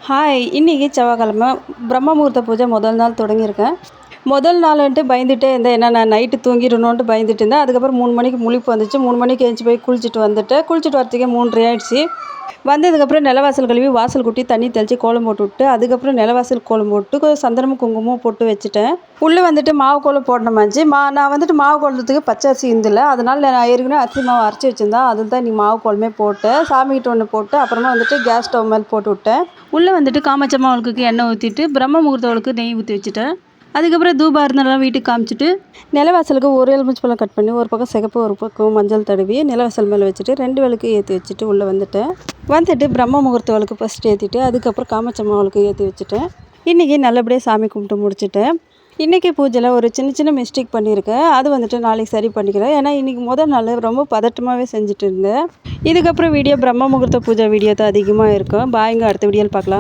Hi, இன்றைக்கி செவ்வாய்க்கிழமை பிரம்ம முகூர்த்த பூஜை முதல் நாள் தொடங்கியிருக்கேன். முதல் நாளுன்ட்டு பயந்துகிட்டே இருந்தேன். ஏன்னா நான் நைட்டு தூங்கிடணுன்ட்டு பயந்துட்டு இருந்தேன். அதுக்கப்புறம் 3 மணிக்கு முழிப்பு வந்துச்சு. 3 மணிக்கு எழுந்துச்சி போய் குளிச்சுட்டு வந்துட்டேன். குளிச்சுட்டு வரத்துக்கே 3:30 ஆயிடுச்சு. வந்ததுக்கப்புறம் நிலவாசல் கழுவி வாசல் கூட்டி தண்ணி தெளித்து கோலம் போட்டு விட்டு, அதுக்கப்புறம் நிலவாசல் கோலம் போட்டு கொஞ்சம் சந்தனமும் குங்குமமும் போட்டு வச்சுட்டேன். உள்ளே வந்துட்டு மாவு கோலம் போடணுமாச்சு. நான் வந்துட்டு மாவு கோலத்துக்கு பச்சை அரிசி இருந்தில்ல, அதனால் நான் ஏற்கனவே அரிசி மாவு அரைச்சி வச்சுருந்தேன். அதில் தான் இன்றைக்கி மாவு கோலமே போட்டேன். சாமிகிட்ட ஒன்று போட்டு அப்புறமா வந்துட்டு கேஸ் ஸ்டவ் மேலே போட்டு விட்டேன். உள்ளே வந்துட்டு காமாட்சம்மா அவளுக்கு எண்ணெய் ஊற்றிட்டு பிரம்ம முகூர்த்தவளுக்கு நெய் ஊற்றி வச்சுட்டேன். அதுக்கப்புறம் தூபாரத்தெல்லாம் வீட்டுக்கு காமிச்சிட்டு நிலவாசலுக்கு ஒரு எலுமிச்சை பழம் கட் பண்ணி ஒரு பக்கம் சிகப்பு ஒரு பக்கம் மஞ்சள் தடவி நிலவாசல் மேலே வச்சுட்டு 2 விளக்கு ஏற்றி வச்சுட்டு உள்ளே வந்துட்டு பிரம்ம முகூர்த்தவளுக்கு ஃபஸ்ட்டு ஏற்றிட்டு அதுக்கப்புறம் காமாட்சம்மா அவளுக்கு ஏற்றி வச்சுட்டேன். இன்றைக்கி நல்லபடியாக சாமி கும்பிட்டு முடிச்சுட்டேன். இன்றைக்கி பூஜையில் ஒரு சின்ன மிஸ்டேக் பண்ணியிருக்கேன். அது வந்துட்டு நாளைக்கு சரி பண்ணிக்கிறேன். ஏன்னா இன்றைக்கி முதல் நாள் ரொம்ப பதட்டமாகவே செஞ்சுட்டு இருந்தேன். இதுக்கப்புறம் வீடியோ பிரம்ம முகூர்த்த பூஜை வீடியோ தான் அதிகமாக இருக்கும். பாய்ங்க, அடுத்த வீடியோவில் பார்க்கலாம்.